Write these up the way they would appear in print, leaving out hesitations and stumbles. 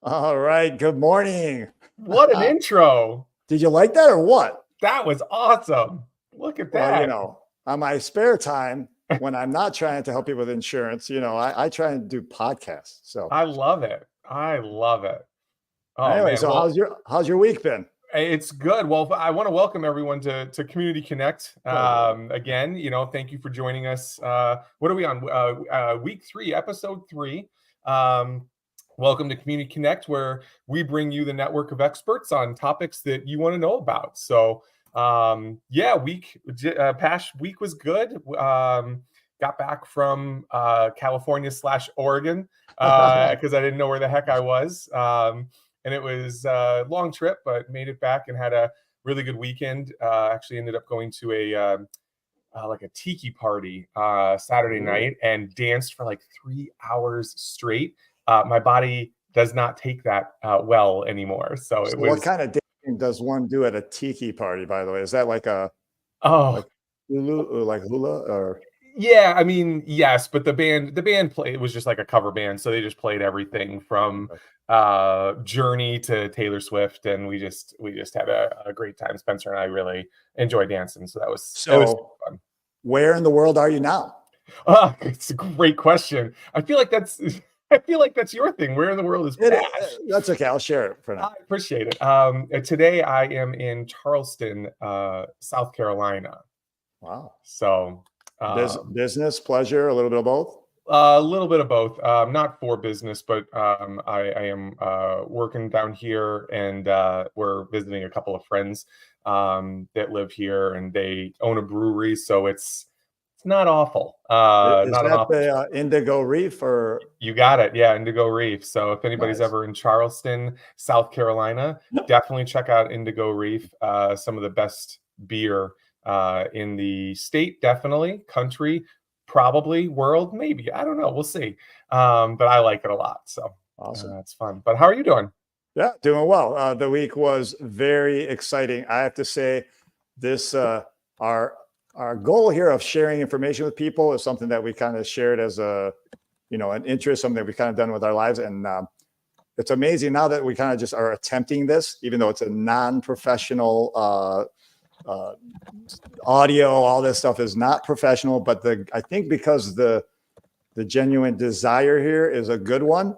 All right. Good morning. What an intro. Did you like that or what? That was awesome. Look at Well, that. on my spare time, when I'm not trying to help people with insurance, I try and do podcasts. So I love it. I love it. Oh anyway, man. so Well, how's your week been? it's good. Well, I want to welcome everyone to Community Connect. Pleasure. Again, thank you for joining us. What are we on? Week 3, episode 3. Um, Welcome to Community Connect, where we bring you the network of experts on topics that you want to know about. So, yeah, past week was good. Got back from California/Oregon because I didn't know where the heck I was. And it was a long trip, but made it back and had a really good weekend. Actually ended up going to like a tiki party Saturday night and danced for like 3 hours straight. My body does not take that well anymore. So So it what was, kind of dancing does one do at a tiki party, by the way? Is that like a oh, like hula or yeah, I mean, yes, but the band played, it was just like a cover band, so they just played everything from okay. Journey to Taylor Swift, and we just had a great time. Spencer and I really enjoyed dancing, so it was So fun. where in the world are you now? It's a great question. I feel like that's your thing. Where in the world is Pash? That's okay. I'll share it for I now. appreciate it. Today I am in Charleston, South Carolina. Wow. So um, Business, pleasure, a little bit of both. a little bit of both. Not for business, but I am working down here, and we're visiting a couple of friends that live here, and they own a brewery, so it's not awful. Is Not an that awful the trip. Indigo Reef or You got it. Yeah, Indigo Reef. So if anybody's nice? ever in Charleston, South Carolina, definitely check out Indigo Reef. Some of the best beer in the state, definitely. Country, probably. World, maybe. I don't know. We'll see. But I like it a lot. So Awesome. it's fun. But how are you doing? Yeah, doing well. The week was very exciting. I have to say, this our our goal here of sharing information with people is something that we kind of shared as an interest, something that we kind of done with our lives, and it's amazing now that we kind of just are attempting this, even though it's a non-professional audio. All this stuff is not professional, but I think because the genuine desire here is a good one.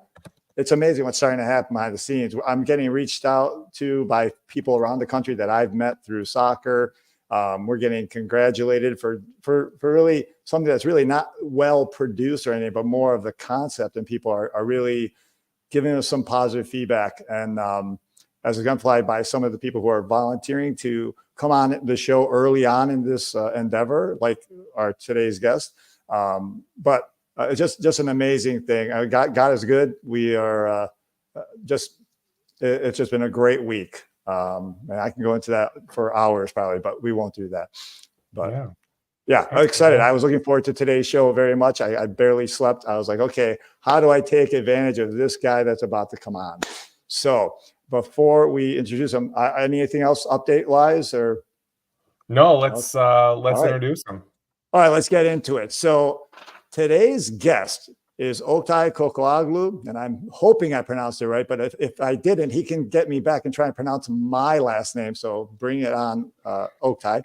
It's amazing what's starting to happen behind the scenes. I'm getting reached out to by people around the country that I've met through soccer. We're getting congratulated for really something that's really not well produced or anything, but more of the concept, and people are really giving us some positive feedback. And as exemplified by some of the people who are volunteering to come on the show early on in this endeavor, like our today's guest. But it's just an amazing thing. God is good. We are just it's just been a great week. And I can go into that for hours probably, but we won't do that. But Yeah. yeah, I'm Excellent, excited. man. I was looking forward to today's show very much. I barely slept. I was like, okay, how do I take advantage of this guy that's about to come on? So before we introduce him, anything else update wise or? No, Okay. let's All right. introduce them. All right, let's get into it. So today's guest is Oktay Kocaoglu, and I'm hoping I pronounced it right, but if I didn't, he can get me back and try and pronounce my last name. So bring it on, Oktay.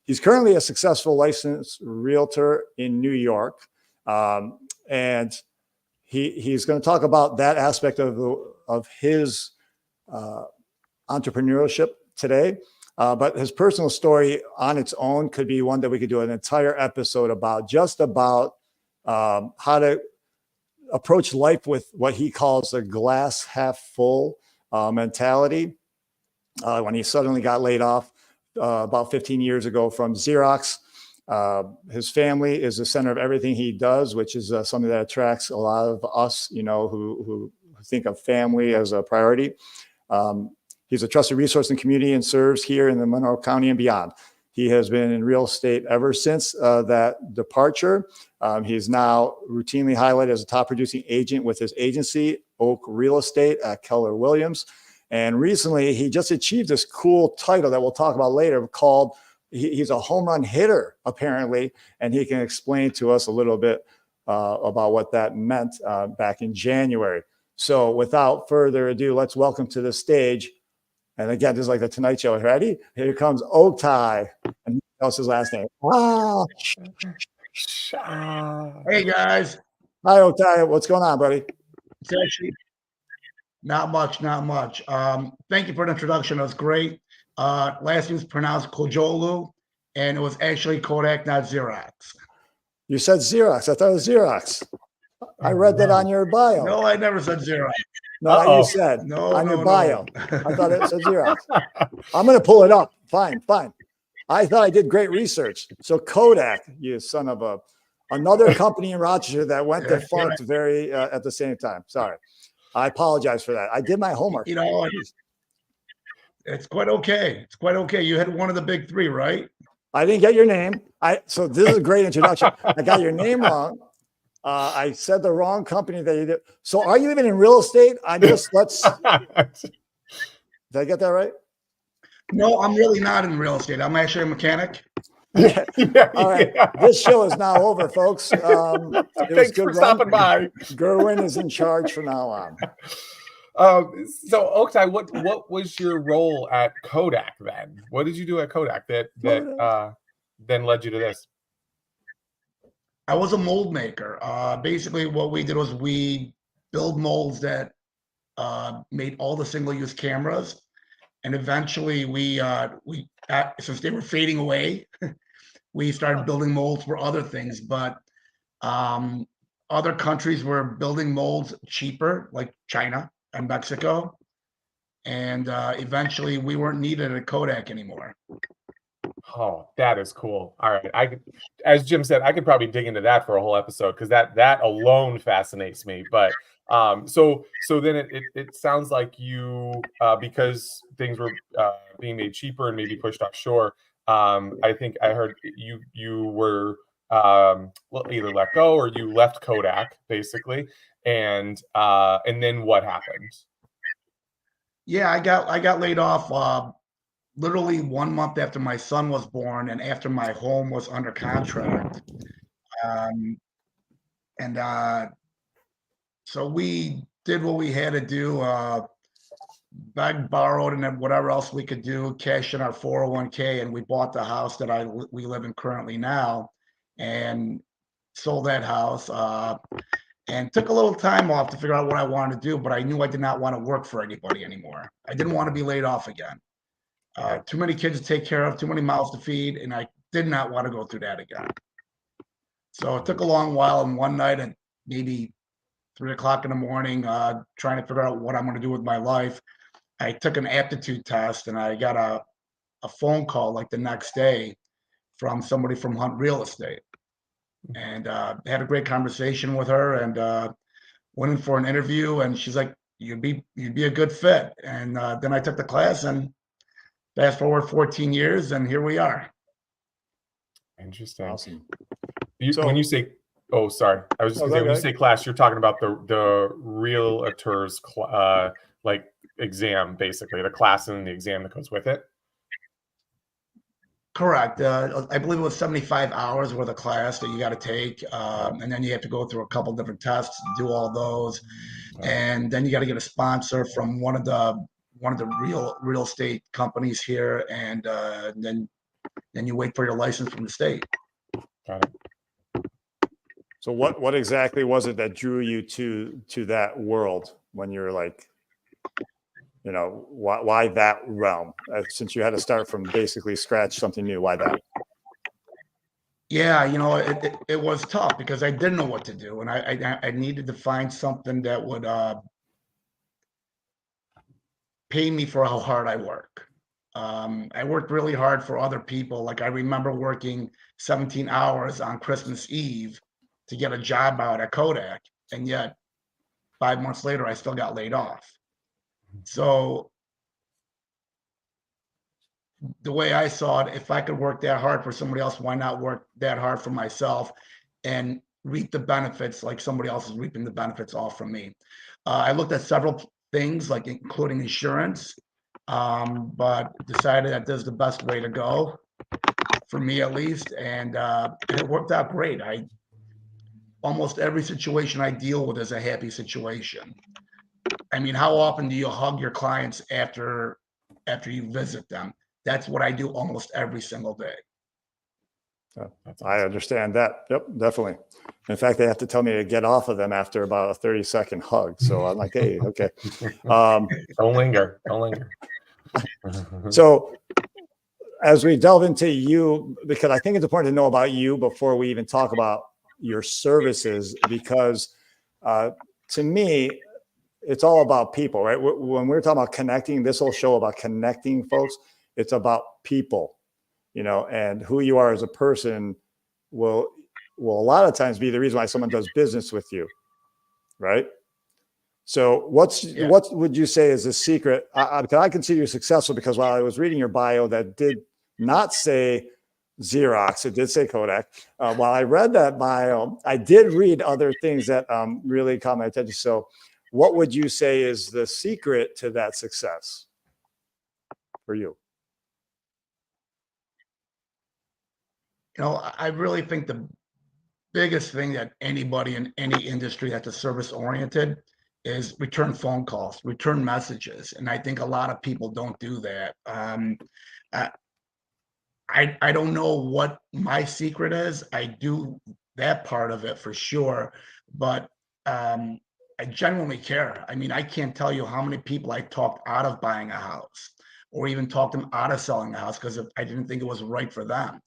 He's currently a successful licensed realtor in New York, and he's going to talk about that aspect of his entrepreneurship today. But his personal story on its own could be one that we could do an entire episode about, just about how to approach life with what he calls a glass half full mentality. When he suddenly got laid off about 15 years ago from Xerox, his family is the center of everything he does, which is something that attracts a lot of us, who think of family as a priority. He's a trusted resource in the community and serves here in the Monroe County and beyond. He has been in real estate ever since that departure. He's now routinely highlighted as a top producing agent with his agency, Oak Real Estate at Keller Williams. And recently, he just achieved this cool title that we'll talk about later called, he's a home run hitter, apparently, and he can explain to us a little bit about what that meant back in January. So without further ado, let's welcome to the stage. And again, this is like the Tonight Show. Ready? Here comes Oktay. And he tells his last name. Ah. Hey guys. Hi, Oktay. What's going on, buddy? It's actually not much. Thank you for the introduction. It was great. Last name is pronounced Kocaoglu, and it was actually Kodak, not Xerox. You said Xerox. I thought it was Xerox. I read that on your bio. No, I never said Xerox. No, you said on your bio. I thought it said Xerox. I'm going to pull it up. Fine. I thought I did great research. So Kodak, you son of a, another company in Rochester that went defunct very at the same time. Sorry. I apologize for that. I did my homework. You know, it's quite okay. It's quite okay. You had one of the big three, right? I didn't get your name. So this is a great introduction. I got your name wrong. I said the wrong company that you did. So are you even in real estate? Did I get that right? No, I'm really not in real estate. I'm actually a mechanic. Yeah. All right. Yeah. This show is now over, folks. Thanks for stopping by. Gerwin is in charge from now on. So Oktay, what was your role at Kodak then? What did you do at Kodak that then led you to this? I was a mold maker. Basically, what we did was we build molds that made all the single-use cameras, and eventually we since they were fading away, we started building molds for other things. But other countries were building molds cheaper, like China and Mexico, and eventually we weren't needed at Kodak anymore. Oh, that is cool. All right. As Jim said, I could probably dig into that for a whole episode because that alone fascinates me. But so then it sounds like you because things were being made cheaper and maybe pushed offshore. I think I heard you were either let go or you left Kodak basically, and then what happened? Yeah, I got laid off literally 1 month after my son was born and after my home was under contract. So we did what we had to do, begged, borrowed, and then whatever else we could do, cash in our 401k, and we bought the house that we live in currently now, and sold that house, and took a little time off to figure out what I wanted to do, but I knew I did not want to work for anybody anymore. I didn't want to be laid off again. Too many kids to take care of, too many mouths to feed, and I did not want to go through that again. So it took a long while, and one night at maybe 3 o'clock in the morning, trying to figure out what I'm going to do with my life, I took an aptitude test, and I got a phone call like the next day from somebody from Hunt Real Estate, and had a great conversation with her, and went in for an interview, and she's like, you'd be a good fit. And then I took the class, and fast forward 14 years, and here we are. Interesting. Awesome. When you say, oh, sorry, I was just gonna say, when you say class, you're talking about the realtor's like exam, basically the class and the exam that goes with it. Correct. I believe it was 75 hours worth of class that you got to take, and then you have to go through a couple different tests, do all those, and then you got to get a sponsor from one of the real estate companies here, and then you wait for your license from the state. Got it. So what exactly was it that drew you to that world when you're like, you know, why that realm? Since you had to start from basically scratch, something new, why that? Yeah, you know, it was tough because I didn't know what to do, and I needed to find something that would pay me for how hard I work. I worked really hard for other people. Like I remember working 17 hours on Christmas Eve to get a job out at Kodak, and yet 5 months later, I still got laid off. So the way I saw it, if I could work that hard for somebody else, why not work that hard for myself and reap the benefits like somebody else is reaping the benefits off from me? I looked at several things, like including insurance, but decided that this is the best way to go for me, at least, and it worked out great. Almost every situation I deal with is a happy situation. I mean, how often do you hug your clients after you visit them? That's what I do almost every single day. I understand that. Yep, definitely. In fact, they have to tell me to get off of them after about a 30-second hug. So I'm like, hey, okay. Don't linger. Don't linger. So as we delve into you, because I think it's important to know about you before we even talk about your services, because to me, it's all about people, right? When we're talking about connecting, this whole show about connecting folks, it's about people, and who you are as a person will a lot of times be the reason why someone does business with you, right? So what would you say is the secret? Because I consider you successful because while I was reading your bio that did not say Xerox, it did say Kodak. While I read that bio, I did read other things that really caught my attention. So what would you say is the secret to that success for you? I really think the biggest thing that anybody in any industry that's a service oriented is return phone calls, return messages. And I think a lot of people don't do that. I don't know what my secret is. I do that part of it for sure, but I genuinely care. I mean, I can't tell you how many people I talked out of buying a house or even talked them out of selling a house because I didn't think it was right for them.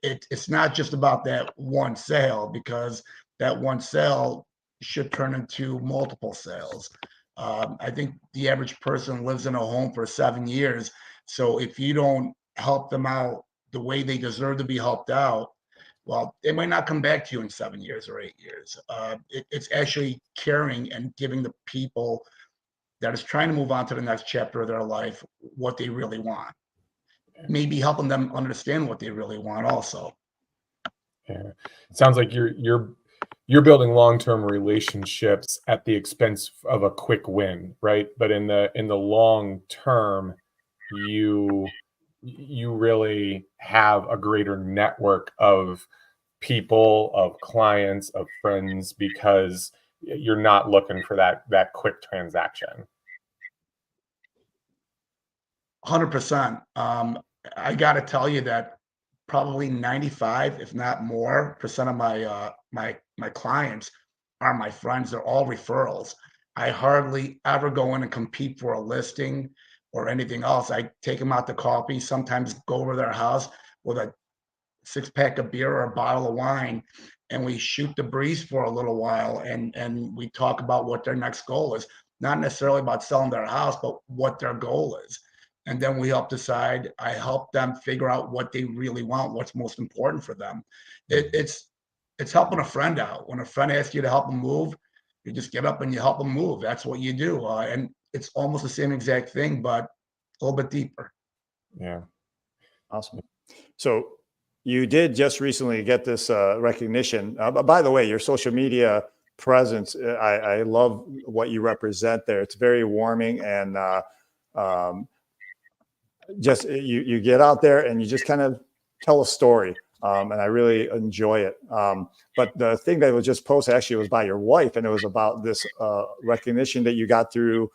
It's not just about that one sale, because that one sale should turn into multiple sales. I think the average person lives in a home for 7 years. So if you don't help them out the way they deserve to be helped out, well, they might not come back to you in 7 years or 8 years. It's actually caring and giving the people that is trying to move on to the next chapter of their life what they really want. Maybe helping them understand what they really want also. Yeah. It sounds like you're building long-term relationships at the expense of a quick win, right? But in the long term, you really have a greater network of people, of clients, of friends, because you're not looking for that quick transaction. 100%. I got to tell you that probably 95, if not more, percent of my clients are my friends. They're all referrals. I hardly ever go in and compete for a listing or anything else. I take them out to coffee, sometimes go over to their house with a 6-pack of beer or a bottle of wine, and we shoot the breeze for a little while, and we talk about what their next goal is. Not necessarily about selling their house, but what their goal is. And then we help decide. I help them figure out what they really want, what's most important for them. It's helping a friend out. When a friend asks you to help them move, you just get up and you help them move. That's what you do, and it's almost the same exact thing, but a little bit deeper. Yeah. Awesome. So you did just recently get this recognition. By the way, your social media presence, I love what you represent there. It's very warming, and just you get out there and you just kind of tell a story, and I really enjoy it. But the thing that was just posted actually was by your wife, and it was about this recognition that you got through,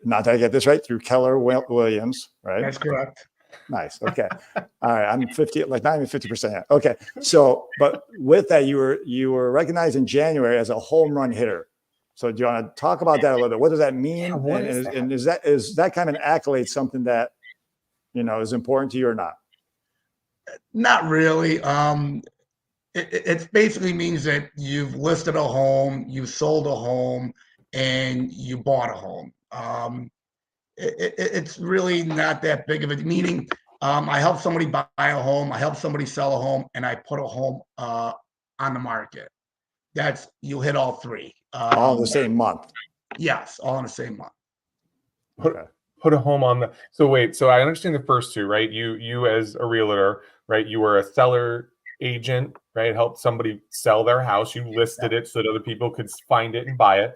not that I get this right, through Keller Williams, right? That's correct. Nice. Okay. All right. I'm 50, like not even 50% yet. Okay. So, but with that, you were recognized in January as a home run hitter. So do you want to talk about that a little bit? What does that mean? Yeah, and is that kind of an accolade something that, is important to you or not? Not really. It basically means that you've listed a home, you sold a home, and you bought a home. It's really not that big of a meaning. I helped somebody buy a home, I helped somebody sell a home, and I put a home on the market. That's, you hit all three. All in the same month. Yes, all in the same month. Put a home on the. So wait, so I understand the first two, right? You as a realtor, right? You were a seller agent, right? Helped somebody sell their house. You listed it so that other people could find it and buy it.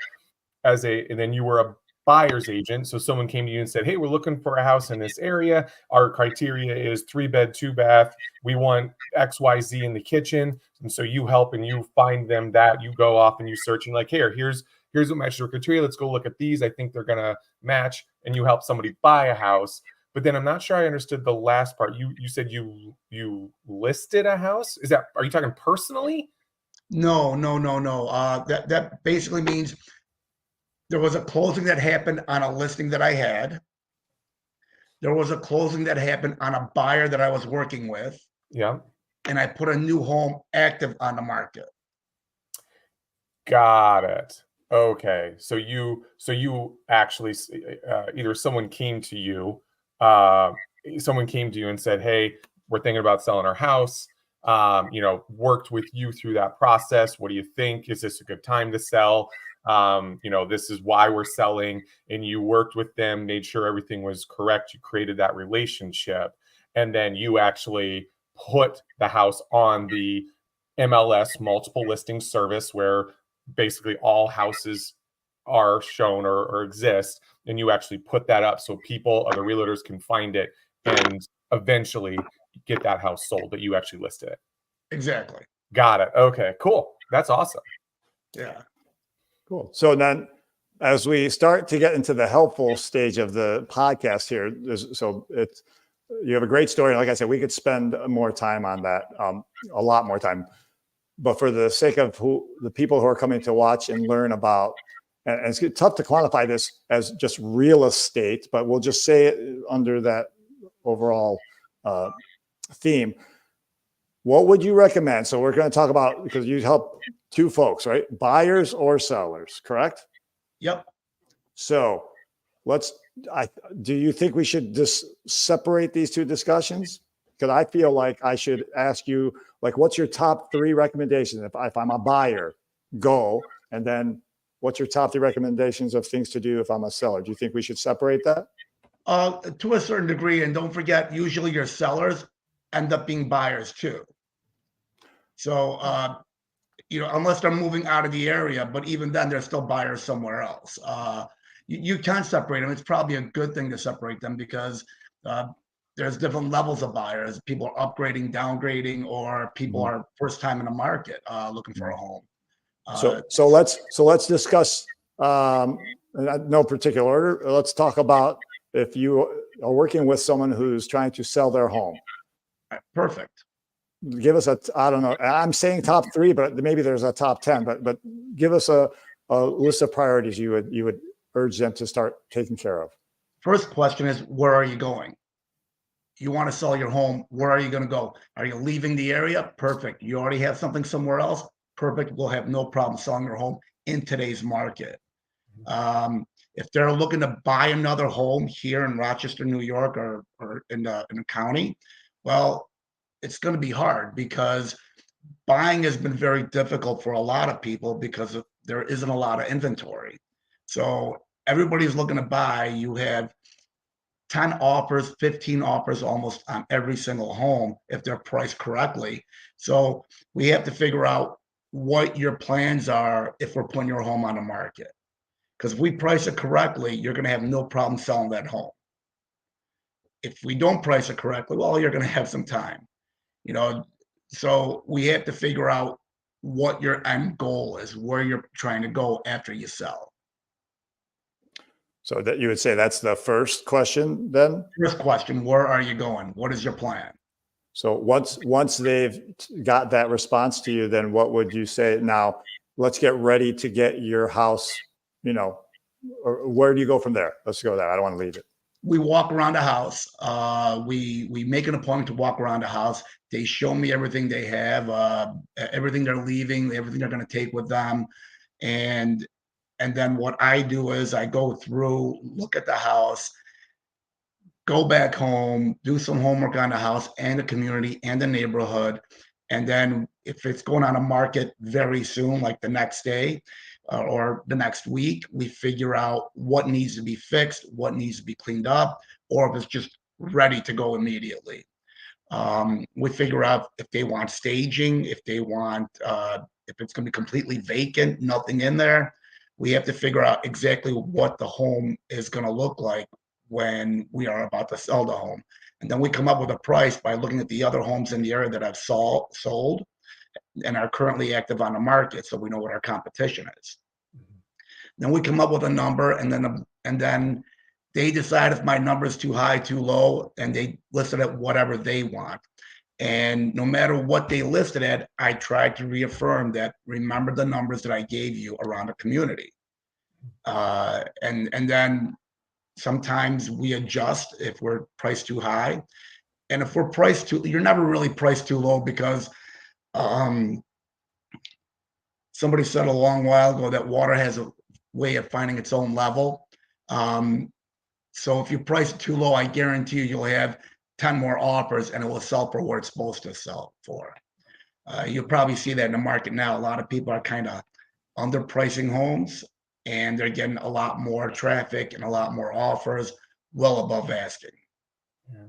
And then you were a buyer's agent. So someone came to you and said, "Hey, we're looking for a house in this area. Our criteria is 3-bed, 2-bath. We want XYZ in the kitchen." And so you help and you find them that. You go off and you search and like, here's here's what matches your criteria. Let's go look at these. I think they're going to match. And you help somebody buy a house. But then I'm not sure I understood the last part. You said you listed a house. Are you talking personally? No. That basically means there was a closing that happened on a listing that I had. There was a closing that happened on a buyer that I was working with. Yeah. And I put a new home active on the market. Got it. Okay. So you actually either someone came to you and said, "Hey, we're thinking about selling our house." Worked with you through that process. What do you think? Is this a good time to sell? This is why we're selling. And you worked with them, made sure everything was correct. You created that relationship. And then you actually put the house on the MLS multiple listing service where basically all houses are shown or exist. And you actually put that up so other realtors can find it and eventually get that house sold, that you actually listed it. Exactly. Got it. Okay, cool. That's awesome. Yeah. Cool. So then as we start to get into the helpful stage of the podcast here, you have a great story. Like I said, we could spend more time on that, a lot more time. But for the sake of the people who are coming to watch and learn about, and it's tough to quantify this as just real estate, but we'll just say it under that overall theme. What would you recommend? So we're going to talk about, because you help two folks, right? Buyers or sellers, correct? Yep. So do you think we should just separate these two discussions? Because I feel like I should ask you, like, what's your top 3 recommendations? If I'm a buyer, go. And then what's your top 3 recommendations of things to do if I'm a seller? Do you think we should separate that? To a certain degree. And don't forget, usually your sellers end up being buyers too. So, unless they're moving out of the area, but even then they're still buyers somewhere else. You can separate them. It's probably a good thing to separate them because there's different levels of buyers. People are upgrading, downgrading, or people are first time in the market looking for a home. So let's discuss no particular order. Let's talk about if you are working with someone who's trying to sell their home. Perfect. Give us I don't know. I'm saying top 3, but maybe there's a top 10. But give us a list of priorities you would urge them to start taking care of. First question is, where are you going? You want to sell your home. Where are you going to go? Are you leaving the area? Perfect. You already have something somewhere else? Perfect. We'll have no problem selling your home in today's market. If they're looking to buy another home here in Rochester, New York, or in the county, well, it's going to be hard because buying has been very difficult for a lot of people because there isn't a lot of inventory. So everybody's looking to buy. You have 10 offers, 15 offers almost on every single home if they're priced correctly. So we have to figure out what your plans are if we're putting your home on the market. Because if we price it correctly, you're going to have no problem selling that home. If we don't price it correctly, well, you're going to have some time. So we have to figure out what your end goal is, where you're trying to go after you sell. So that you would say that's the first question then? First question, where are you going? What is your plan? So once they've got that response to you, then what would you say? Now, let's get ready to get your house, or where do you go from there? Let's go there. I don't want to leave it. We walk around the house. We make an appointment to walk around the house. They show me everything they have, everything they're leaving, everything they're going to take with them. And then what I do is I go through, look at the house, go back home, do some homework on the house and the community and the neighborhood. And then if it's going on a market very soon, like the next day or the next week, we figure out what needs to be fixed, what needs to be cleaned up, or if it's just ready to go immediately. We figure out if they want staging, if they want, if it's going to be completely vacant, nothing in there. We have to figure out exactly what the home is going to look like when we are about to sell the home. And then we come up with a price by looking at the other homes in the area that have sold and are currently active on the market, so we know what our competition is. Then we come up with a number, and then they decide if my number is too high, too low, and they list it at whatever they want. And no matter what they listed at, I tried to reaffirm that, remember the numbers that I gave you around the community. And then sometimes we adjust if we're priced too high. And if we're priced too, you're never really priced too low, because somebody said a long while ago that water has a way of finding its own level. So if you price it too low, I guarantee you'll have 10 more offers and it will sell for what it's supposed to sell for. You'll probably see that in the market now. A lot of people are kind of underpricing homes, and they're getting a lot more traffic and a lot more offers well above asking. Yeah.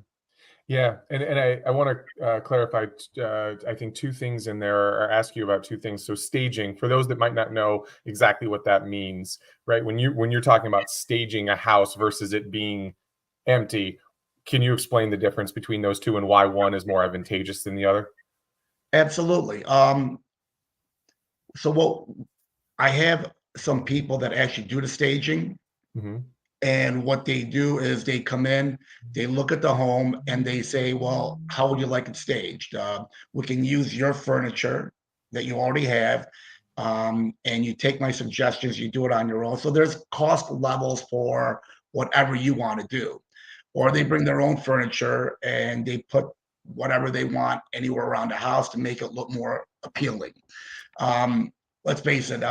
Yeah, and I want to clarify, I think, two things in there, or ask you about two things. So staging, for those that might not know exactly what that means, right? When you're talking about staging a house versus it being empty, can you explain the difference between those two and why one is more advantageous than the other? Absolutely. So what I have some people that actually do the staging. Mm-hmm. And what they do is they come in, they look at the home, and they say, well, how would you like it staged? We can use your furniture that you already have, and you take my suggestions, you do it on your own. So there's cost levels for whatever you want to do. Or they bring their own furniture and they put whatever they want anywhere around the house to make it look more appealing. Let's face it,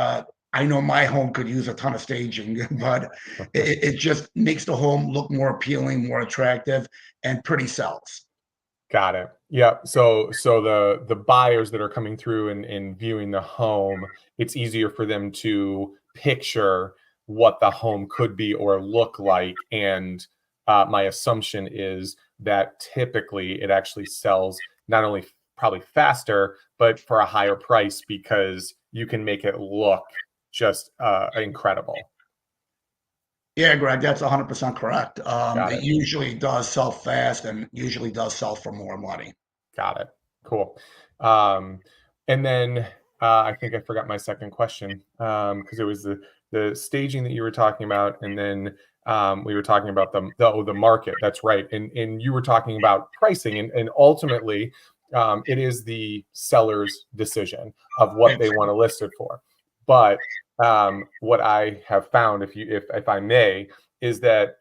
I know my home could use a ton of staging, but it just makes the home look more appealing, more attractive, and pretty sells. Got it. Yeah. So the buyers that are coming through and viewing the home, it's easier for them to picture what the home could be or look like. And my assumption is that typically it actually sells not only probably faster, but for a higher price, because you can make it look just incredible. Yeah, Greg, that's 100% correct. Got It it. usually does sell fast and usually does sell for more money. Got it. Cool. And then I think I forgot my second question, because it was the staging that you were talking about, and then we were talking about the market. That's right. And you were talking about pricing, and ultimately it is the seller's decision of what they want to list it for. But what I have found, if I may, is that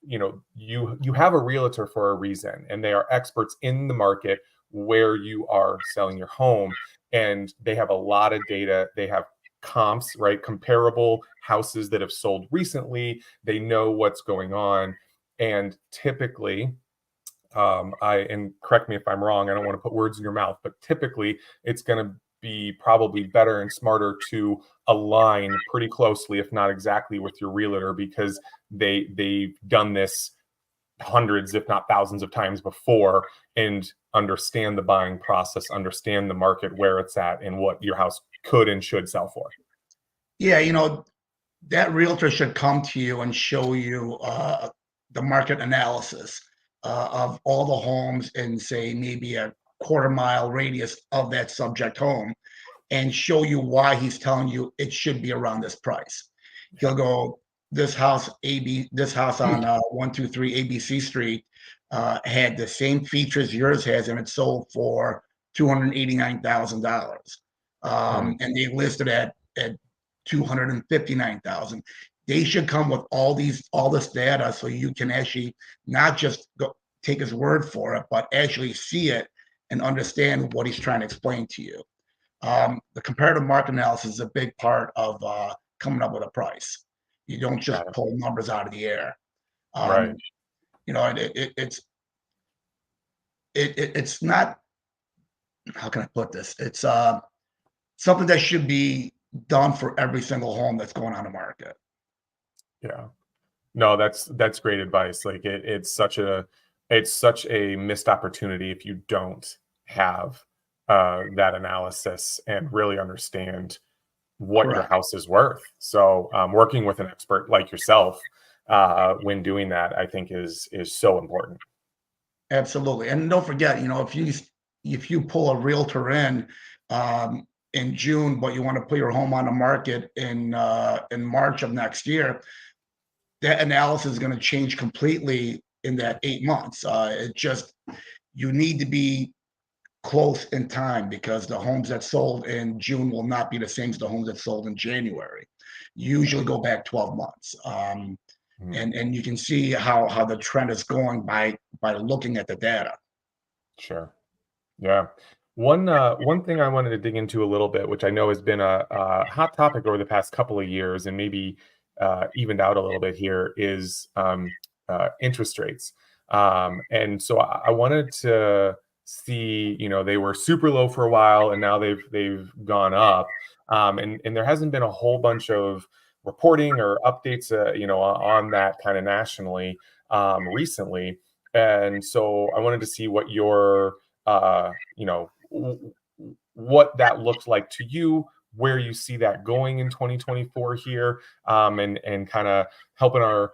you have a realtor for a reason, and they are experts in the market where you are selling your home, and they have a lot of data. They have comps, right? Comparable houses that have sold recently. They know what's going on, and typically, and correct me if I'm wrong, I don't want to put words in your mouth, but typically it's going to be probably better and smarter to align pretty closely, if not exactly, with your realtor, because they've done this hundreds, if not thousands of times before, and understand the buying process, understand the market, where it's at, and what your house could and should sell for. Yeah, that realtor should come to you and show you the market analysis of all the homes in, say, maybe a quarter-mile radius of that subject home, and show you why he's telling you it should be around this price. He'll go, this house on 123 ABC Street had the same features yours has, and it sold for $289,000. And they listed at $259,000. They should come with all this data, so you can actually not just take his word for it, but actually see it and understand what he's trying to explain to you. The comparative market analysis is a big part of coming up with a price. You don't just pull numbers out of the air. Right. It's not, how can I put this? It's something that should be done for every single home that's going on the market. Yeah. No, that's great advice. Like it's such a missed opportunity if you don't have that analysis and really understand what your house is worth. So working with an expert like yourself when doing that, I think is so important. Absolutely. And don't forget, if you pull a realtor in, in June, but you want to put your home on the market in March of next year, that analysis is going to change completely in that 8 months. You need to be close in time because the homes that sold in June will not be the same as the homes that sold in January. Usually go back 12 months. And you can see how the trend is going by looking at the data. Sure. Yeah. One thing I wanted to dig into a little bit, which I know has been a hot topic over the past couple of years, and maybe evened out a little bit here, is interest rates. And so I wanted to see, they were super low for a while, and now they've gone up. And there hasn't been a whole bunch of reporting or updates, on that kind of nationally recently. And so I wanted to see what your what that looks like to you, where you see that going in 2024 here, and kind of helping our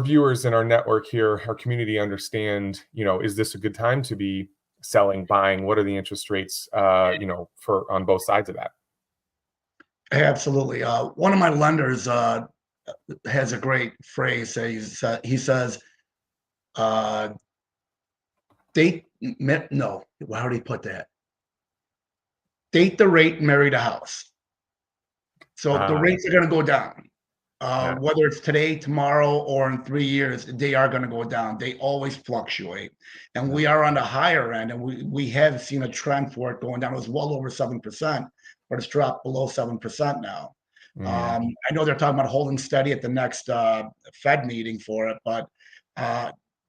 viewers and our network here, our community, understand, is this a good time to be selling, buying? What are the interest rates, for on both sides of that? Absolutely. One of my lenders has a great phrase. He says, date, no, how do you put that? Date the rate, marry the house. So the rates are going to go down. Whether it's today, tomorrow, or in 3 years, they are going to go down. They always fluctuate. And we are on the higher end, and we have seen a trend for it going down. It was well over 7%, but it's dropped below 7% now. I know they're talking about holding steady at the next Fed meeting for it, but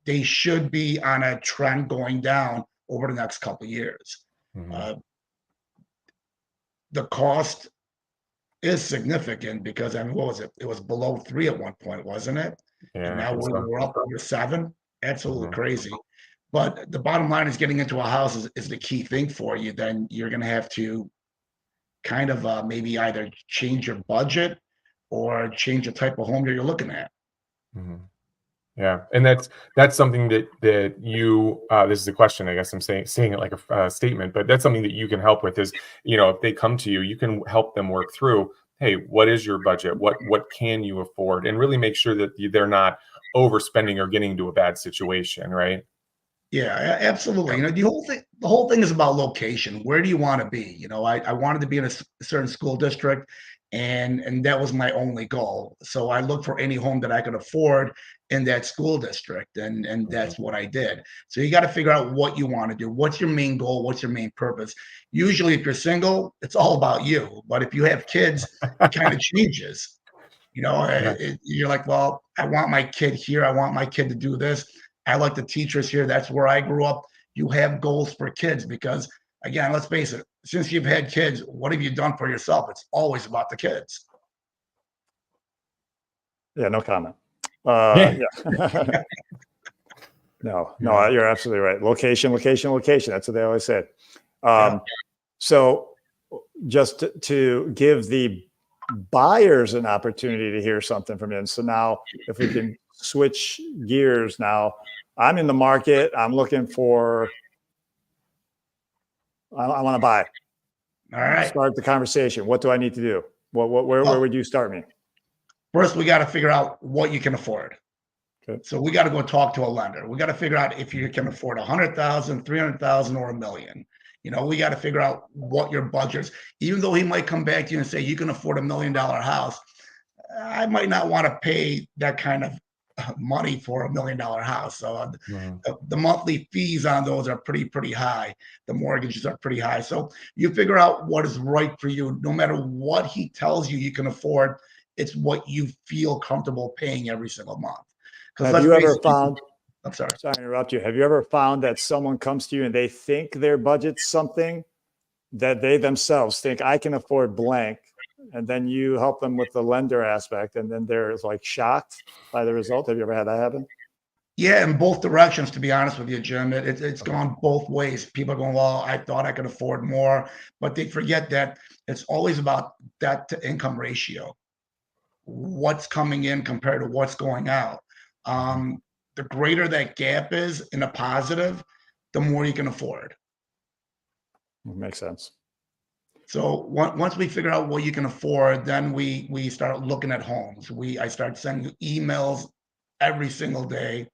they should be on a trend going down over the next couple of years. The cost is significant because, I mean, what was it? It was below 3 at one point, wasn't it? Yeah, And now we're up over 7. Absolutely crazy. But the bottom line is, getting into a house is the key thing for you. Then you're going to have to kind of maybe either change your budget or change the type of home that you're looking at. Yeah, and that's something that you, this is a question, I guess I'm saying it like a statement, but that's something that you can help with. Is, if they come to you, you can help them work through, hey, what is your budget? What can you afford? And really make sure that they're not overspending or getting into a bad situation, right? Yeah, absolutely. The whole thing is about location. Where do you want to be? I wanted to be in a certain school district, and that was my only goal. So I looked for any home that I could afford in that school district, and that's what I did. So you got to figure out what you want to do. What's your main goal? What's your main purpose? Usually, if you're single, it's all about you. But if you have kids, it kind of changes. You're like, well, I want my kid here. I want my kid to do this. I like the teachers here. That's where I grew up. You have goals for kids because, again, let's face it, since you've had kids, what have you done for yourself? It's always about the kids. Yeah, no comment. Yeah. No, you're absolutely right. Location. That's what they always said. So just to give the buyers an opportunity to hear something from you. So now, if we can switch gears now, I'm in the market. I'm looking for, I want to buy. All right. Start the conversation. What do I need to do? Where would you start me? First, we got to figure out what you can afford. Okay. So we got to go talk to a lender. We got to figure out if you can afford 100,000, 300,000, or $1 million. We got to figure out what your budget is. Even though he might come back to you and say you can afford $1 million house, I might not want to pay that kind of money for $1 million house. So the monthly fees on those are pretty high. The mortgages are pretty high. So you figure out what is right for you. No matter what he tells you you can afford, it's what you feel comfortable paying every single month. Have you ever found? I'm sorry to interrupt you. Have you ever found that someone comes to you and they think their budget's something that they themselves think I can afford blank, and then you help them with the lender aspect, and then they're like shocked by the result? Have you ever had that happen? Yeah, in both directions, to be honest with you, Jim. It's gone both ways. People are going, well, I thought I could afford more, but they forget that it's always about debt to income ratio. What's coming in compared to what's going out. The greater that gap is in a positive, the more you can afford. Makes sense. So once we figure out what you can afford, then we start looking at homes. I start sending you emails every single day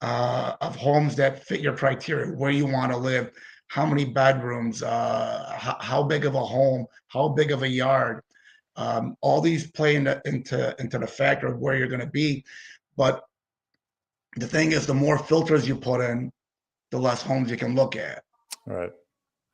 of homes that fit your criteria, where you want to live, how many bedrooms, how big of a home, how big of a yard. All these play into the factor of where you're going to be. But the thing is, the more filters you put in, the less homes you can look at. Right.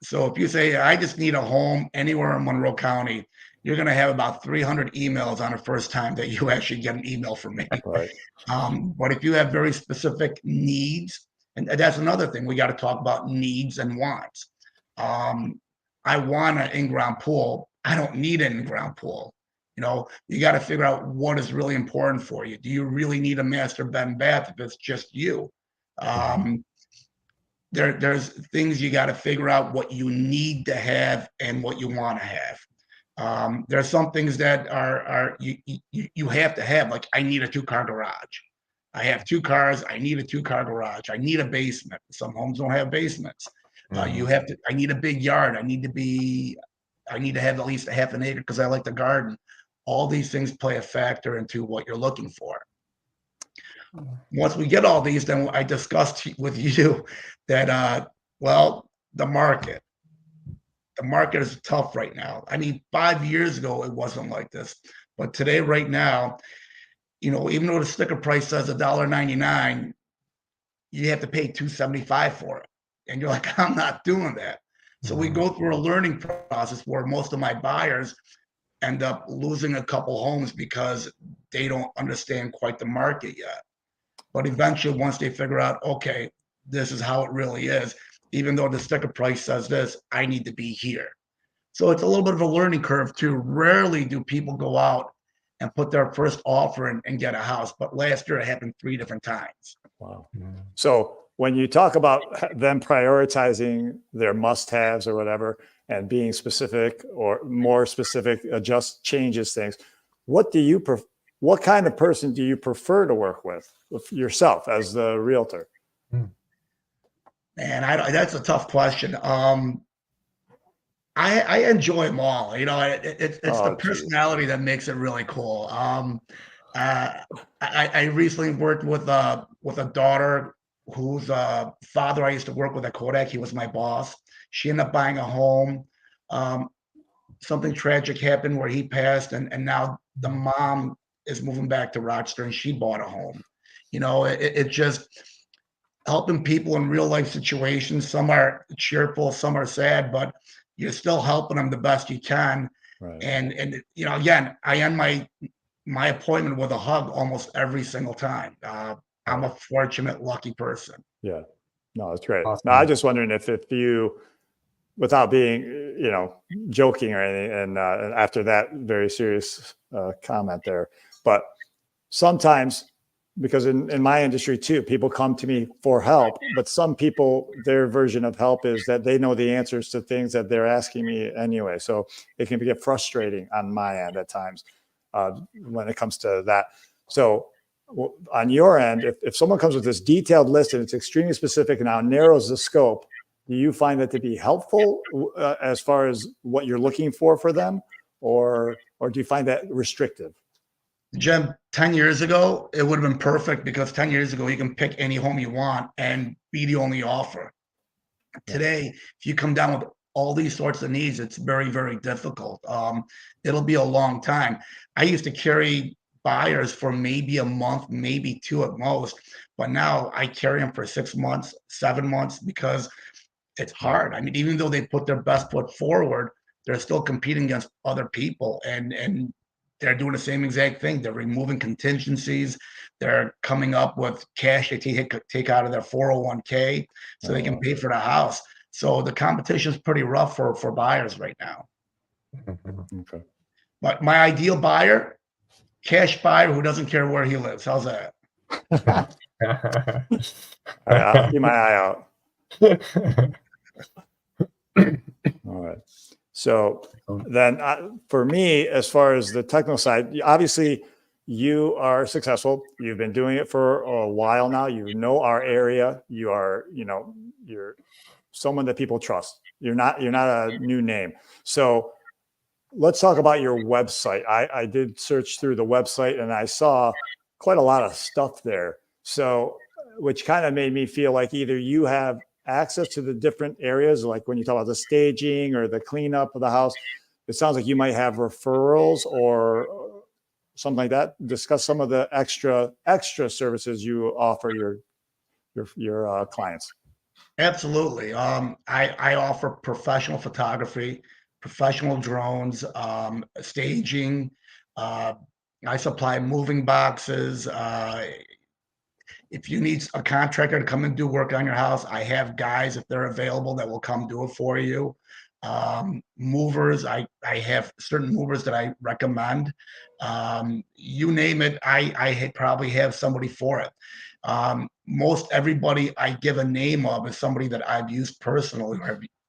So if you say, I just need a home anywhere in Monroe County, you're going to have about 300 emails on the first time that you actually get an email from me. Right. But if you have very specific needs, and that's another thing, we got to talk about needs and wants. I want an in-ground pool. I don't need an in-ground pool. You got to figure out what is really important for you. Do you really need a master bed and bath if it's just you? There's things you got to figure out what you need to have and what you want to have. There's some things that are you have to have. Like, I need a 2-car garage. I have 2 cars. I need a 2-car garage. I need a basement. Some homes don't have basements. I need a big yard. I need to have at least a half an acre because I like to garden. All these things play a factor into what you're looking for. Once we get all these, then I discussed with you that, the market is tough right now. I mean, 5 years ago, it wasn't like this. But today, right now, even though the sticker price says $1.99, you have to pay $2.75 for it. And you're like, I'm not doing that. So we go through a learning process where most of my buyers end up losing a couple homes because they don't understand quite the market yet. But eventually, once they figure out, okay, this is how it really is, even though the sticker price says this, I need to be here. So it's a little bit of a learning curve too. Rarely do people go out and put their first offer in and get a house. But last year it happened 3 different times. Wow. So when you talk about them prioritizing their must-haves or whatever, and being specific or more specific, changes things, what kind of person do you prefer to work with yourself as the realtor? Man, that's a tough question. I enjoy them all. It's the personality that makes it really cool. I recently worked with a daughter whose father I used to work with at Kodak. He was my boss. She ended up buying a home. Something tragic happened where he passed, and now the mom is moving back to Rochester, and she bought a home. It just helping people in real life situations. Some are cheerful, some are sad, but you're still helping them the best you can. Right. And again, I end my appointment with a hug almost every single time. I'm a fortunate, lucky person. Yeah, no, that's great. Awesome. No, I was just wondering if you, without being, joking or anything, and after that very serious comment there, but sometimes, because in my industry too, people come to me for help, but some people, their version of help is that they know the answers to things that they're asking me anyway. So it can get frustrating on my end at times when it comes to that. So on your end, if someone comes with this detailed list and it's extremely specific and now narrows the scope, do you find that to be helpful as far as what you're looking for them, or do you find that restrictive? Jim, 10 years ago, it would have been perfect because 10 years ago, you can pick any home you want and be the only offer. Today, if you come down with all these sorts of needs, it's very, very difficult. It'll be a long time. I used to carry buyers for maybe a month, maybe 2 at most, but now I carry them for 6 months, 7 months because it's hard. I mean, even though they put their best foot forward, they're still competing against other people, and they're doing the same exact thing. They're removing contingencies. They're coming up with cash they take out of their 401k so they can pay for the house. So the competition is pretty rough for buyers right now. Okay. But my ideal buyer, cash buyer who doesn't care where he lives. How's that? All right, I'll keep my eye out. All right. So then for me, as far as the technical side, obviously you are successful. You've been doing it for a while now. You know our area. You are, you're someone that people trust. You're not a new name. So let's talk about your website. I did search through the website and I saw quite a lot of stuff there. So, which kind of made me feel like either you have access to the different areas, like when you talk about the staging or the cleanup of the house, it sounds like you might have referrals or something like that. Discuss some of the extra services you offer your clients. Absolutely. I offer professional photography, professional drones, staging. Uh, I supply moving boxes. If you need a contractor to come and do work on your house, I have guys, if they're available, that will come do it for you. Movers, I have certain movers that I recommend. You name it, I probably have somebody for it. Most everybody I give a name of is somebody that I've used personally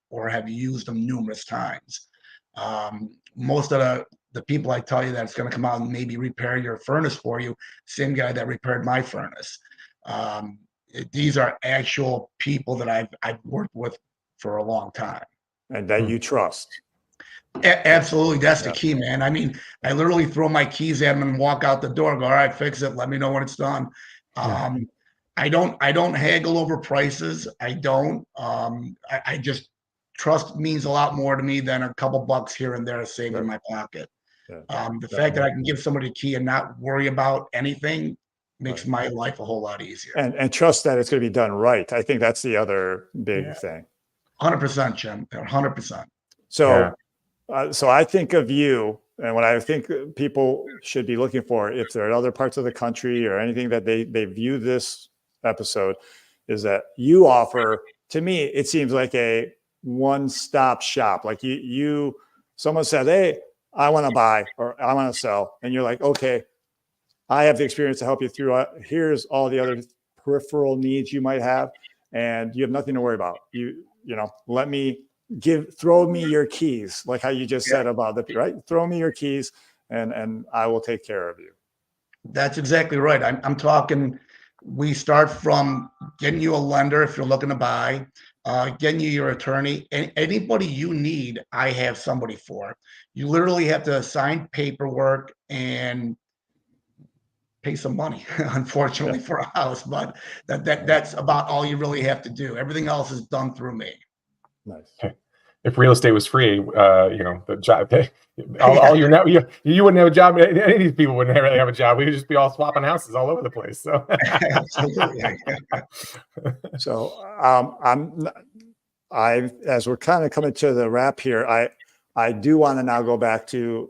or have used them numerous times. Most of the people I tell you that it's going to come out and maybe repair your furnace for you, same guy that repaired my furnace. These are actual people that I've worked with for a long time. And that you trust. Absolutely. That's the key, man. I mean, I literally throw my keys at them and walk out the door, go, all right, fix it. Let me know when it's done. I don't haggle over prices. I don't. I just trust means a lot more to me than a couple bucks here and there saved in my pocket. The fact that I can give somebody a key and not worry about anything makes my life a whole lot easier. And trust that it's going to be done right. I think that's the other big thing. 100%, Jim. 100%. So, so I think of you, and what I think people should be looking for, if they're in other parts of the country or anything that they view this episode, is that you offer. To me, it seems like a one-stop shop. Like someone said, "Hey, I want to buy or I want to sell," and you're like, "Okay, I have the experience to help you through. Here's all the other peripheral needs you might have, and you have nothing to worry about. You know, throw me your keys, like how you just said about right. Throw me your keys, and I will take care of you." That's exactly right. I'm talking. We start from getting you a lender if you're looking to buy, getting you your attorney, and anybody you need, I have somebody for. You literally have to sign paperwork and pay some money, unfortunately, for a house, but that's about all you really have to do. Everything else is done through me. Nice. If real estate was free, the job, all your now, you wouldn't have a job. Any of these people wouldn't really have a job. We would just be all swapping houses all over the place. So, absolutely. So, as we're kind of coming to the wrap here, I do want to now go back to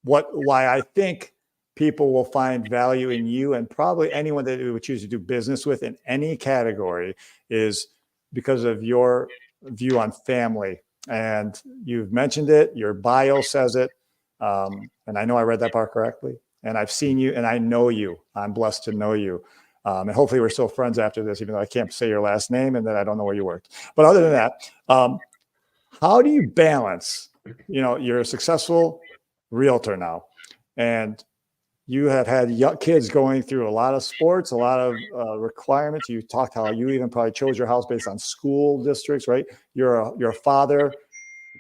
why I think people will find value in you, and probably anyone that we would choose to do business with in any category, is because of your view on family. And you've mentioned it, your bio says it. And I know I read that part correctly, and I've seen you and I know you. I'm blessed to know you. And hopefully we're still friends after this, even though I can't say your last name and then I don't know where you worked. But other than that, how do you balance, you're a successful realtor now, and you have had young kids going through a lot of sports, a lot of requirements. You talked how you even probably chose your house based on school districts, right? You're a father,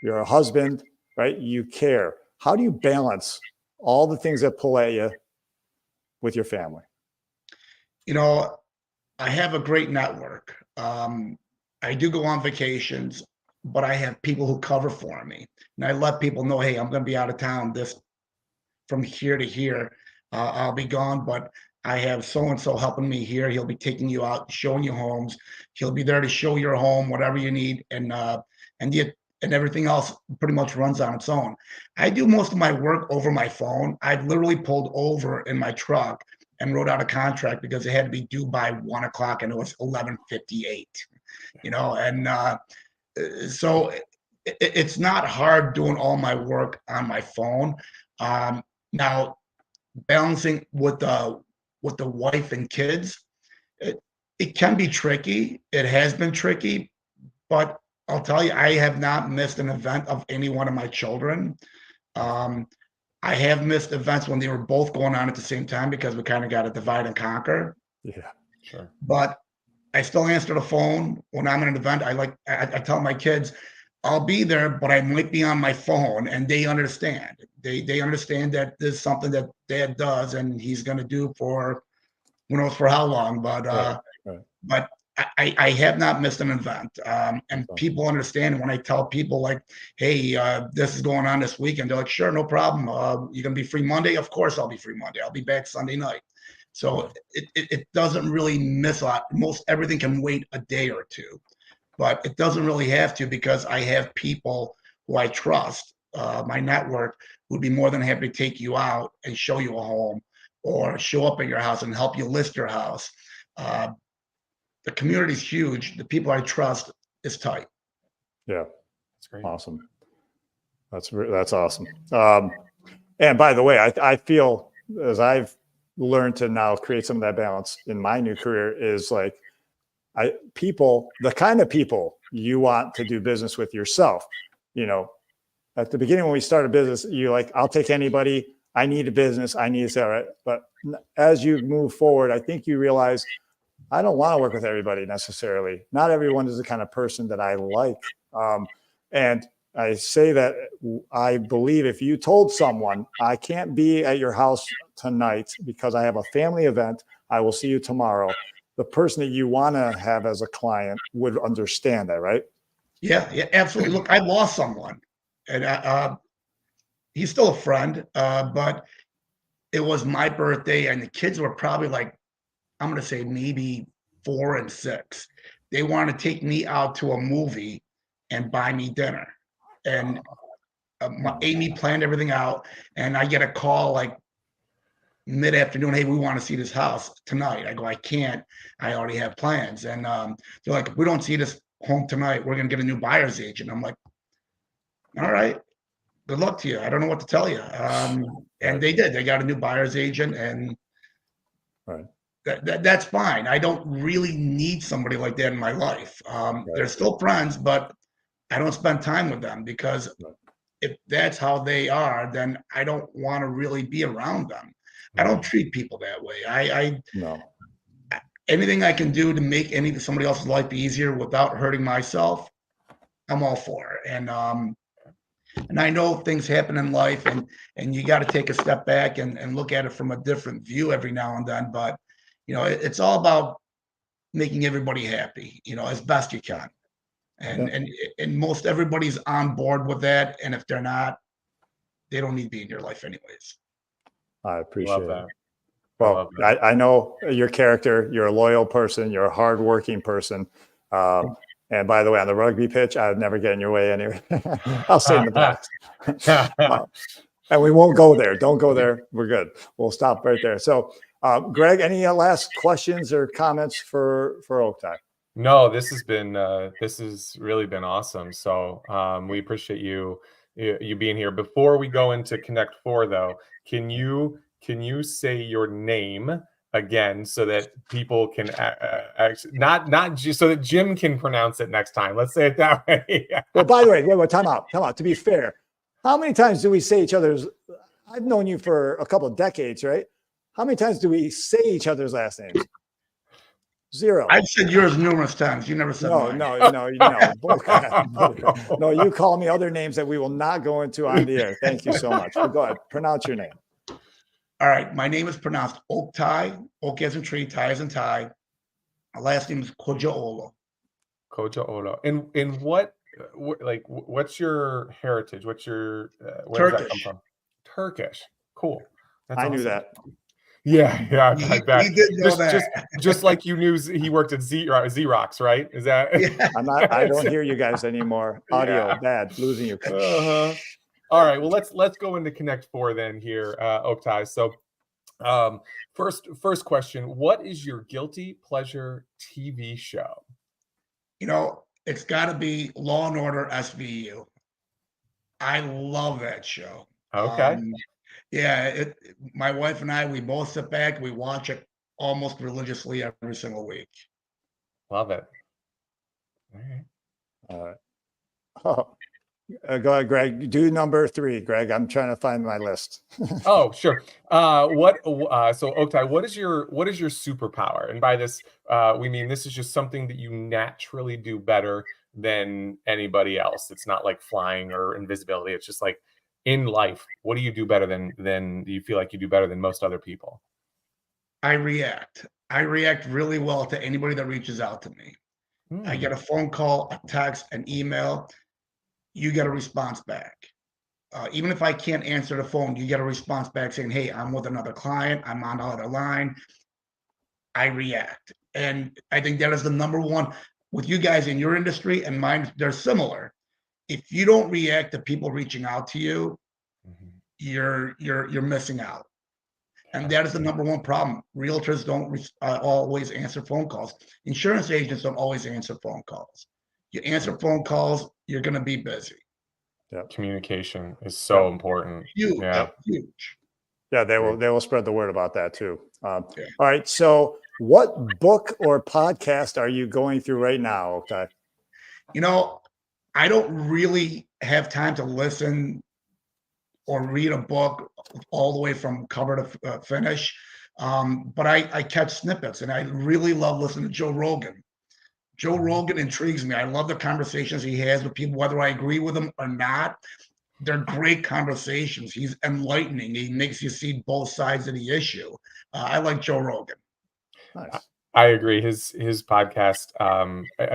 you're a husband, right? You care. How do you balance all the things that pull at you with your family? I have a great network. I do go on vacations, but I have people who cover for me. And I let people know, hey, I'm going to be out of town from here to here. I'll be gone, but I have so-and-so helping me here. He'll be taking you out, showing you homes. He'll be there to show your home, whatever you need. And everything else pretty much runs on its own. I do most of my work over my phone. I've literally pulled over in my truck and wrote out a contract because it had to be due by 1 o'clock and it was 11:58, so it's not hard doing all my work on my phone. Now, balancing with the wife and kids, it can be tricky. It has been tricky, but I'll tell you, I have not missed an event of any one of my children. I have missed events when they were both going on at the same time because we kind of got to divide and conquer. Yeah, sure. But I still answer the phone when I'm in an event. I tell my kids, I'll be there, but I might be on my phone, and they understand. They understand that there's something that Dad does, and he's going to do for who knows for how long. But Right. but I have not missed an event, and So, people understand when I tell people like, "Hey, this is going on this weekend." They're like, "Sure, no problem. You're gonna be free Monday? Of course, I'll be free Monday. I'll be back Sunday night." So it doesn't really miss a lot. Most everything can wait a day or two, but it doesn't really have to because I have people who I trust, my network, who'd be more than happy to take you out and show you a home or show up at your house and help you list your house. Uh, the community's huge. The people I trust is tight. yeah, That's great. awesome. That's awesome. And by the way, I feel as I've learned to now create some of that balance in my new career is like the kind of people you want to do business with yourself. You know, at the beginning when we started business, you're like, I'll take anybody. I need a business. I need to sell, right? But as you move forward, I think you realize I don't want to work with everybody necessarily. Not everyone is the kind of person that I like. And I say that I believe if you told someone, I can't be at your house tonight because I have a family event, I will see you tomorrow. The person that you want to have as a client would understand that, right? Yeah, absolutely. Look, I lost someone, and he's still a friend, but it was my birthday, and the kids were probably like, I'm going to say maybe 4 and 6. They want to take me out to a movie and buy me dinner. And Amy planned everything out. And I get a call like mid-afternoon, hey, we want to see this house tonight. I go, I can't. I already have plans. And they're like, if we don't see this home tonight, we're going to get a new buyer's agent. I'm like, all right, good luck to you. I don't know what to tell you. And they did. They got a new buyer's agent, and Right. that's fine. I don't really need somebody like that in my life. They're still friends, but I don't spend time with them because if that's how they are, then I don't want to really be around them. I don't treat people that way. No. Anything I can do to make somebody else's life easier without hurting myself, I'm all for it. And I know things happen in life, and you got to take a step back and look at it from a different view every now and then. But it's all about making everybody happy, as best you can. And most everybody's on board with that. And if they're not, they don't need to be in your life anyways. I appreciate Love that. it. Well, I know your character. You're a loyal person. You're a hardworking person. And by the way, on the rugby pitch, I'd never get in your way anyway. I'll stay in the back. And we won't go there. Don't go there. We're good. We'll stop right there. So, Greg, any last questions or comments for Oktay? No, this has really been awesome. So we appreciate you being here. Before we go into Connect 4, though, can you say your name again so that people can actually not just so that Jim can pronounce it next time? Let's say it that way. Well, by the way, wait, time out. To be fair, how many times do we say each other's? I've known you for a couple of decades, right? How many times do we say each other's last names? 0. I've said yours numerous times. You never said mine. No. No, you call me other names that we will not go into on the air. Thank you so much. But go ahead, pronounce your name. All right, my name is pronounced Oktay. Oak as in tree, tie as in tie. My last name is Kocaoglu. Kocaoglu. And what's your heritage? What's your where does that come from? Turkish. Cool. That's awesome. Knew that. Yeah, I bet. He did know that. Just like you knew he worked at Xerox, right? Is that? Yeah. I don't hear you guys anymore. Audio bad, losing you. All right, well let's go into Connect 4 then here, Oktay. So, first question: what is your guilty pleasure TV show? It's got to be Law and Order SVU. I love that show. Okay. My wife and I, we both sit back, we watch it almost religiously every single week. Love it. All right. Oh, go ahead, Greg. Do number 3, Greg. I'm trying to find my list. Oh, sure. So Oktay, what is your superpower? And by this, we mean this is just something that you naturally do better than anybody else. It's not like flying or invisibility. It's just like in life, what do you do better than you feel like you do better than most other people? I react. I react really well to anybody that reaches out to me. I Hmm. get a phone call, a text, an email, you get a response back. Even if I can't answer the phone, you get a response back saying, "Hey, I'm with another client. I'm on the other line." I react, and I think that is the number one with you guys in your industry and mine. They're similar. If you don't react to people reaching out to you, Mhm. you're missing out. And that is the number one problem. Realtors don't always answer phone calls. Insurance agents don't always answer phone calls. You answer phone calls, you're going to be busy. Yep. Communication is Yep. so important. Huge, Yeah. huge. Yeah, they will spread the word about that too. Yeah. All right. So, what book or podcast are you going through right now, Oktay? You know, I don't really have time to listen or read a book all the way from cover to finish. But I catch snippets, and I really love listening to Joe Rogan. Joe Rogan intrigues me. I love the conversations he has with people, whether I agree with him or not. They're great conversations. He's enlightening. He makes you see both sides of the issue. I like Joe Rogan. Nice. I agree. His podcast,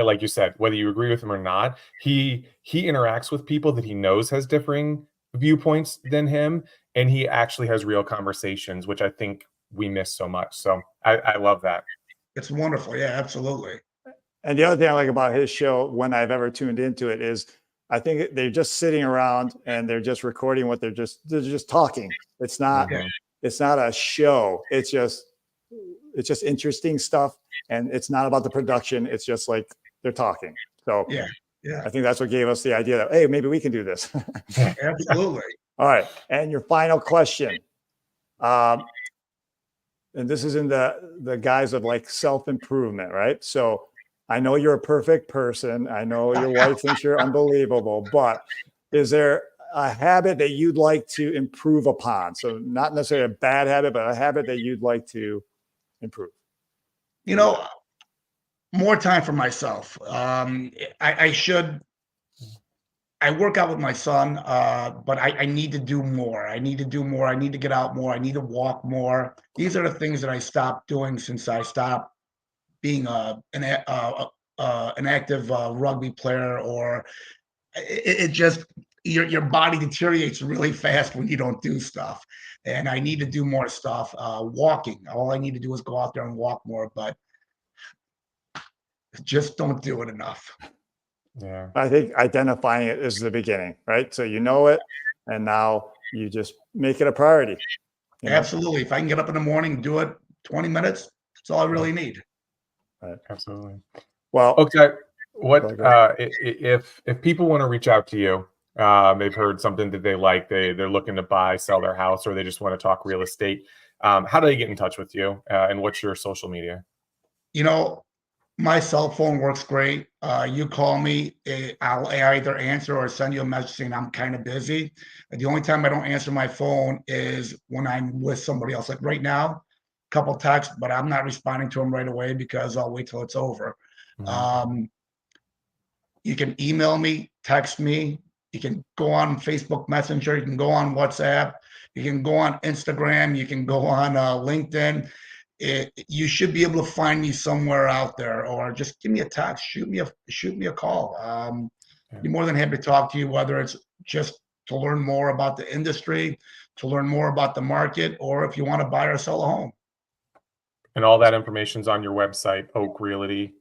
like you said, whether you agree with him or not, he interacts with people that he knows has differing viewpoints than him, and he actually has real conversations, which I think we miss so much. So I love that. It's wonderful. Yeah, absolutely. And the other thing I like about his show, when I've ever tuned into it, is I think they're just sitting around and they're just recording what they're just talking. It's not Mhm. it's not a show. It's just interesting stuff, and it's not about the production. It's just like they're talking. So Yeah, yeah, I think that's what gave us the idea that, hey, maybe we can do this. absolutely. All right, and your final question, and this is in the guise of like self-improvement, right? So I know you're a perfect person. I know your wife thinks you're unbelievable, but is there a habit that you'd like to improve upon? So not necessarily a bad habit, but a habit that you'd like to improve. You know, more time for myself. I should. I work out with my son, but I need to do more. I need to do more. I need to get out more. I need to walk more. These are the things that I stopped doing since I stopped being an active rugby player. Or it just your body deteriorates really fast when you don't do stuff. And I need to do more stuff. Walking. All I need to do is go out there and walk more, but just don't do it enough. Yeah. I think identifying it is the beginning, right? So you know it, and now you just make it a priority. You know? Absolutely. If I can get up in the morning and do it 20 minutes, that's all I really need. Right. Absolutely. Well, Okay. What Go ahead. if people want to reach out to you, they've heard something that they like, they're looking to buy, sell their house, or they just want to talk real estate. How do they get in touch with you? And what's your social media? You know, my cell phone works great. You call me, I'll either answer or send you a message saying I'm kind of busy. The only time I don't answer my phone is when I'm with somebody else. Like right now, a couple texts, but I'm not responding to them right away because I'll wait till it's over. Mhm. You can email me, text me. You can go on Facebook Messenger. You can go on WhatsApp. You can go on Instagram. You can go on LinkedIn. You should be able to find me somewhere out there, or just give me a text, shoot me a call. Yeah. Be more than happy to talk to you, whether it's just to learn more about the industry, to learn more about the market, or if you want to buy or sell a home. And all that information's on your website, Oak Realty.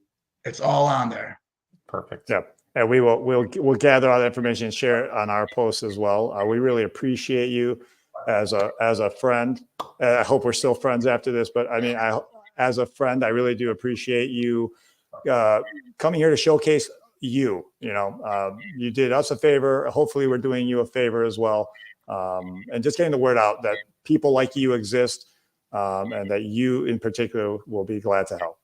It's all on there. Perfect. yeah, and we'll gather all that information and share it on our posts as well. We really appreciate you as a friend. I hope we're still friends after this, but I mean, as a friend, I really do appreciate you coming here to showcase you. You know, you did us a favor. Hopefully, we're doing you a favor as well, and just getting the word out that people like you exist, and that you in particular will be glad to help.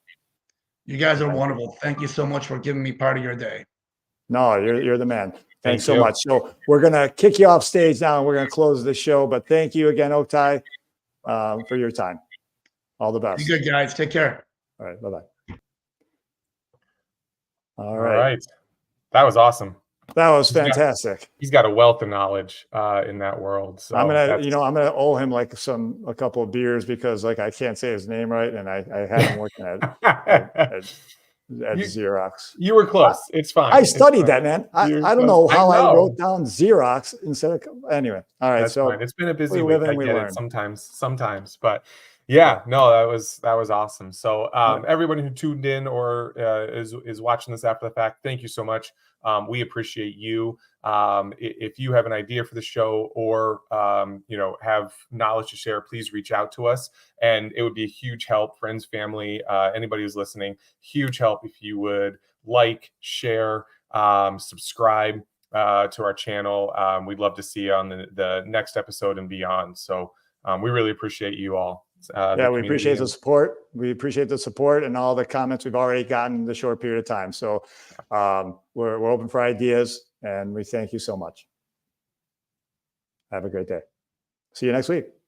You guys are Thank you. wonderful. Thank you so much for giving me part of your day. No, you're the man. Thanks Thank so you. much. So we're gonna kick you off stage now, and we're gonna close the show. But thank you again, Oktay, for your time. All the Be best. good, guys. Take care. All right, bye bye. All All right. right. That was awesome. That was fantastic. He's got a wealth of knowledge in that world. So I'm gonna owe him like a couple of beers because like I can't say his name right, and I had him working at Xerox. You were close. It's fine. I studied that, man. I don't know how I wrote down Xerox instead of anyway. All right, that's so fine. It's been a busy week. I get it sometimes, but Yeah. No, that was awesome. So everybody who tuned in or is watching this after the fact, thank you so much. We appreciate you. If you have an idea for the show or have knowledge to share, please reach out to us. And it would be a huge help, friends, family, anybody who's listening, huge help if you would like, share, subscribe to our channel. We'd love to see you on the next episode and beyond. So we really appreciate you all. We appreciate the support. We appreciate the support and all the comments we've already gotten in the short period of time. So we're open for ideas, and we thank you so much. Have a great day. See you next week.